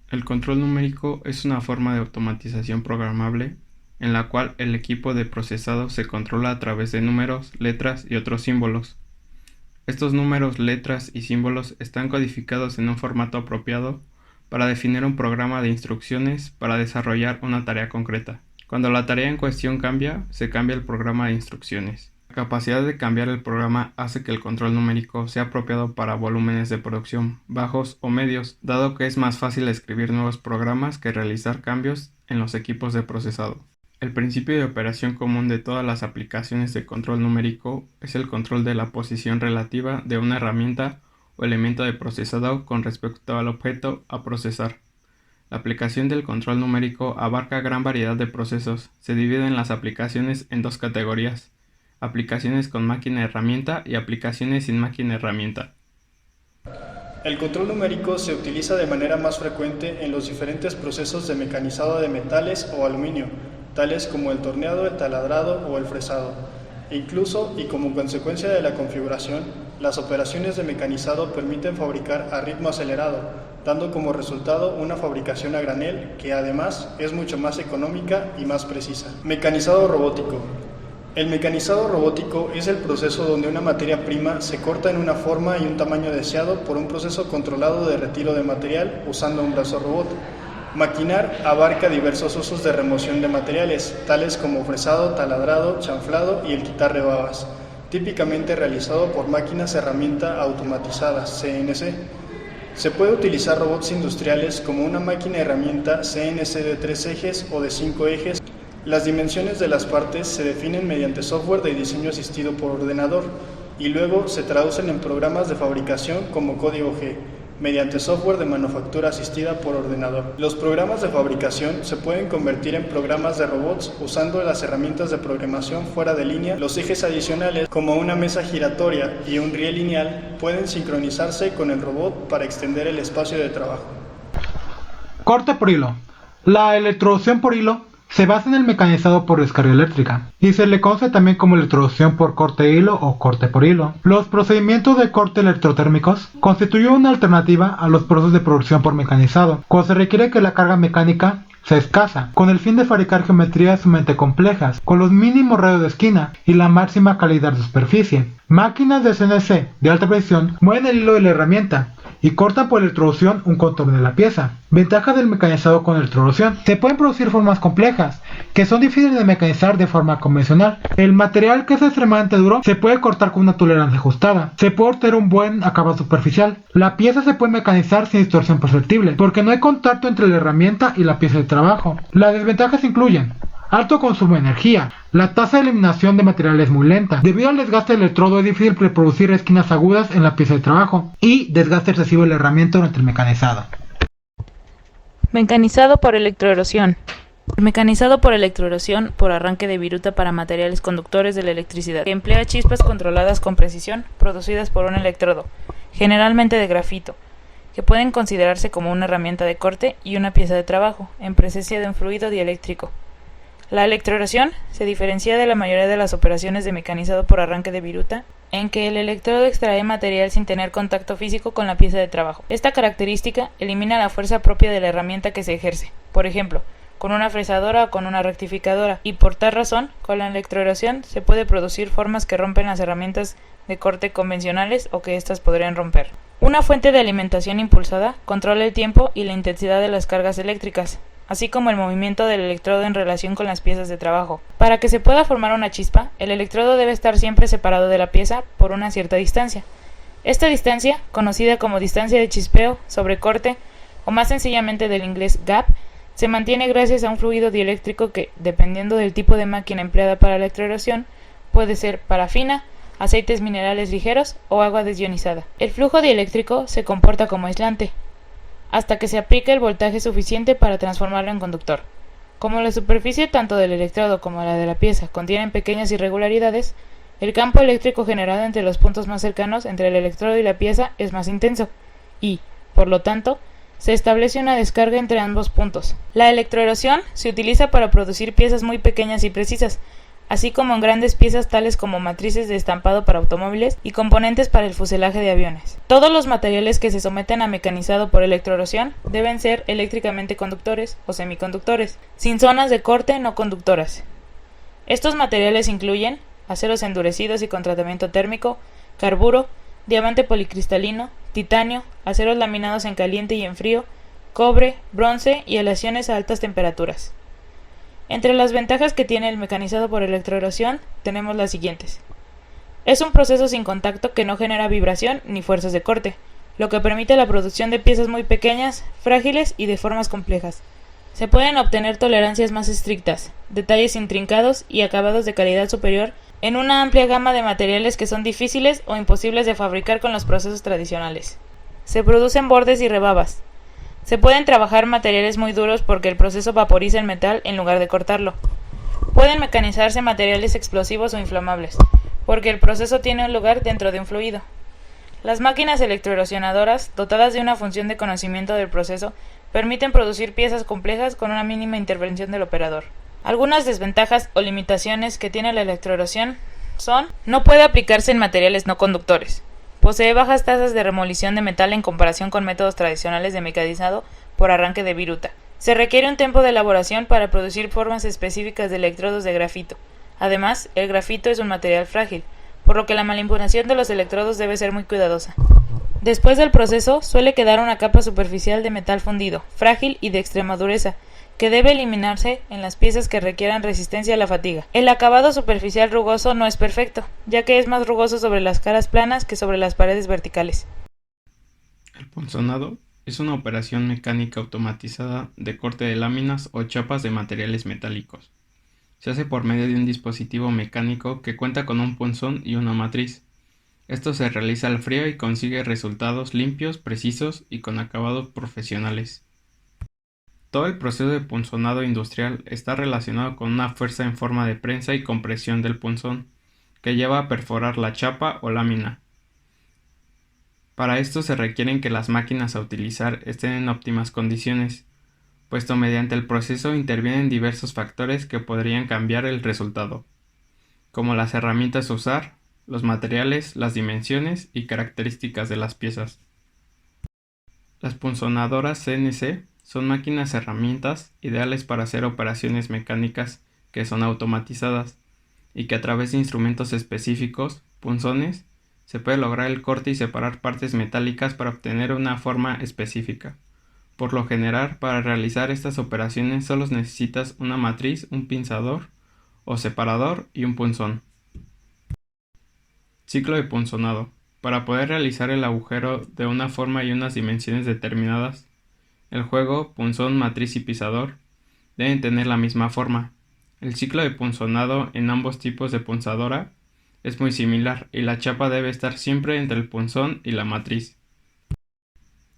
El control numérico es una forma de automatización programable en la cual el equipo de procesado se controla a través de números, letras y otros símbolos. Estos números, letras y símbolos están codificados en un formato apropiado para definir un programa de instrucciones para desarrollar una tarea concreta. Cuando la tarea en cuestión cambia, se cambia el programa de instrucciones. La capacidad de cambiar el programa hace que el control numérico sea apropiado para volúmenes de producción bajos o medios, dado que es más fácil escribir nuevos programas que realizar cambios en los equipos de procesado. El principio de operación común de todas las aplicaciones de control numérico es el control de la posición relativa de una herramienta o elemento de procesado con respecto al objeto a procesar. La aplicación del control numérico abarca gran variedad de procesos. Se dividen las aplicaciones en dos categorías: aplicaciones con máquina herramienta y aplicaciones sin máquina herramienta. El control numérico se utiliza de manera más frecuente en los diferentes procesos de mecanizado de metales o aluminio, tales como el torneado, el taladrado o el fresado. Incluso, y como consecuencia de la configuración, las operaciones de mecanizado permiten fabricar a ritmo acelerado, dando como resultado una fabricación a granel que además es mucho más económica y más precisa. Mecanizado robótico. El mecanizado robótico es el proceso donde una materia prima se corta en una forma y un tamaño deseado por un proceso controlado de retiro de material usando un brazo robot. Maquinar abarca diversos usos de remoción de materiales, tales como fresado, taladrado, chanflado y el quitar rebabas, típicamente realizado por máquinas herramienta automatizadas, CNC. Se puede utilizar robots industriales como una máquina herramienta CNC de 3 ejes o de 5 ejes. Las dimensiones de las partes se definen mediante software de diseño asistido por ordenador y luego se traducen en programas de fabricación como código G, mediante software de manufactura asistida por ordenador. Los programas de fabricación se pueden convertir en programas de robots usando las herramientas de programación fuera de línea. Los ejes adicionales, como una mesa giratoria y un riel lineal, pueden sincronizarse con el robot para extender el espacio de trabajo. Corte por hilo. La electroducción por hilo se basa en el mecanizado por descarga eléctrica y se le conoce también como electroducción por corte de hilo o corte por hilo. Los procedimientos de corte electrotérmicos constituyen una alternativa a los procesos de producción por mecanizado, cuando se requiere que la carga mecánica sea escasa, con el fin de fabricar geometrías sumamente complejas, con los mínimos radios de esquina y la máxima calidad de superficie. Máquinas de CNC de alta precisión mueven el hilo de la herramienta y cortan por electroducción un contorno de la pieza. Ventaja del mecanizado con electroducción: se pueden producir formas complejas que son difíciles de mecanizar de forma convencional. El material, que es extremadamente duro, se puede cortar con una tolerancia ajustada. Se puede obtener un buen acabado superficial. La pieza se puede mecanizar sin distorsión perceptible, porque no hay contacto entre la herramienta y la pieza de trabajo. Las desventajas incluyen alto consumo de energía. La tasa de eliminación de material es muy lenta. Debido al desgaste del electrodo es difícil reproducir esquinas agudas en la pieza de trabajo y desgaste excesivo de la herramienta durante el mecanizado. Mecanizado por electroerosión. El mecanizado por electroerosión por arranque de viruta para materiales conductores de la electricidad, que emplea chispas controladas con precisión producidas por un electrodo, generalmente de grafito, que pueden considerarse como una herramienta de corte y una pieza de trabajo, en presencia de un fluido dieléctrico. La electroerosión se diferencia de la mayoría de las operaciones de mecanizado por arranque de viruta, en que el electrodo extrae material sin tener contacto físico con la pieza de trabajo. Esta característica elimina la fuerza propia de la herramienta que se ejerce, por ejemplo, con una fresadora o con una rectificadora, y por tal razón, con la electroerosión se puede producir formas que rompen las herramientas de corte convencionales o que éstas podrían romper. Una fuente de alimentación impulsada controla el tiempo y la intensidad de las cargas eléctricas, así como el movimiento del electrodo en relación con las piezas de trabajo. Para que se pueda formar una chispa, el electrodo debe estar siempre separado de la pieza por una cierta distancia. Esta distancia, conocida como distancia de chispeo sobre corte, o más sencillamente del inglés gap, se mantiene gracias a un fluido dieléctrico que, dependiendo del tipo de máquina empleada para la electroerosión, puede ser parafina, aceites minerales ligeros o agua desionizada. El flujo dieléctrico se comporta como aislante, hasta que se aplique el voltaje suficiente para transformarlo en conductor. Como la superficie tanto del electrodo como la de la pieza contienen pequeñas irregularidades, el campo eléctrico generado entre los puntos más cercanos entre el electrodo y la pieza es más intenso y, por lo tanto, se establece una descarga entre ambos puntos. La electroerosión se utiliza para producir piezas muy pequeñas y precisas, así como en grandes piezas tales como matrices de estampado para automóviles y componentes para el fuselaje de aviones. Todos los materiales que se someten a mecanizado por electroerosión deben ser eléctricamente conductores o semiconductores, sin zonas de corte no conductoras. Estos materiales incluyen aceros endurecidos y con tratamiento térmico, carburo, diamante policristalino, titanio, aceros laminados en caliente y en frío, cobre, bronce y aleaciones a altas temperaturas. Entre las ventajas que tiene el mecanizado por electroerosión tenemos las siguientes. Es un proceso sin contacto que no genera vibración ni fuerzas de corte, lo que permite la producción de piezas muy pequeñas, frágiles y de formas complejas. Se pueden obtener tolerancias más estrictas, detalles intrincados y acabados de calidad superior en una amplia gama de materiales que son difíciles o imposibles de fabricar con los procesos tradicionales. Se producen bordes y rebabas. Se pueden trabajar materiales muy duros porque el proceso vaporiza el metal en lugar de cortarlo. Pueden mecanizarse materiales explosivos o inflamables, porque el proceso tiene un lugar dentro de un fluido. Las máquinas electroerosionadoras, dotadas de una función de conocimiento del proceso, permiten producir piezas complejas con una mínima intervención del operador. Algunas desventajas o limitaciones que tiene la electroerosión son: no puede aplicarse en materiales no conductores. Posee bajas tasas de remolición de metal en comparación con métodos tradicionales de mecanizado por arranque de viruta. Se requiere un tiempo de elaboración para producir formas específicas de electrodos de grafito. Además, el grafito es un material frágil, por lo que la manipulación de los electrodos debe ser muy cuidadosa. Después del proceso, suele quedar una capa superficial de metal fundido, frágil y de extrema dureza, que debe eliminarse en las piezas que requieran resistencia a la fatiga. El acabado superficial rugoso no es perfecto, ya que es más rugoso sobre las caras planas que sobre las paredes verticales. El punzonado es una operación mecánica automatizada de corte de láminas o chapas de materiales metálicos. Se hace por medio de un dispositivo mecánico que cuenta con un punzón y una matriz. Esto se realiza al frío y consigue resultados limpios, precisos y con acabados profesionales. Todo el proceso de punzonado industrial está relacionado con una fuerza en forma de prensa y compresión del punzón, que lleva a perforar la chapa o lámina. Para esto se requieren que las máquinas a utilizar estén en óptimas condiciones, puesto mediante el proceso intervienen diversos factores que podrían cambiar el resultado, como las herramientas a usar, los materiales, las dimensiones y características de las piezas. Las punzonadoras CNC son máquinas herramientas ideales para hacer operaciones mecánicas que son automatizadas y que a través de instrumentos específicos, punzones, se puede lograr el corte y separar partes metálicas para obtener una forma específica. Por lo general, para realizar estas operaciones solo necesitas una matriz, un pinzador o separador y un punzón. Ciclo de punzonado. Para poder realizar el agujero de una forma y unas dimensiones determinadas, el juego, punzón, matriz y pisador deben tener la misma forma. El ciclo de punzonado en ambos tipos de punzadora es muy similar y la chapa debe estar siempre entre el punzón y la matriz.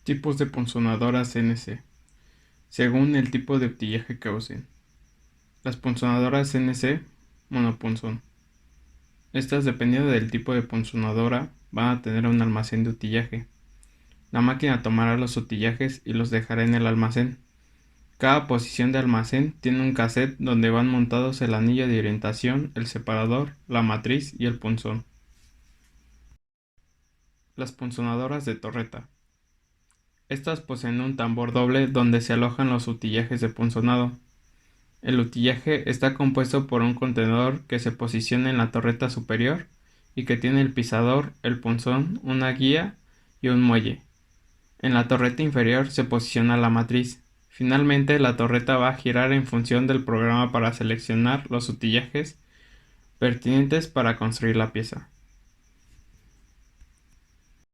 Tipos de punzonadoras CNC. Según el tipo de utillaje que usen. Las punzonadoras CNC monopunzón. Estas, dependiendo del tipo de punzonadora, van a tener un almacén de utillaje. La máquina tomará los utillajes y los dejará en el almacén. Cada posición de almacén tiene un cassette donde van montados el anillo de orientación, el separador, la matriz y el punzón. Las punzonadoras de torreta. Estas poseen un tambor doble donde se alojan los utillajes de punzonado. El utillaje está compuesto por un contenedor que se posiciona en la torreta superior y que tiene el pisador, el punzón, una guía y un muelle. En la torreta inferior se posiciona la matriz. Finalmente, la torreta va a girar en función del programa para seleccionar los utillajes pertinentes para construir la pieza.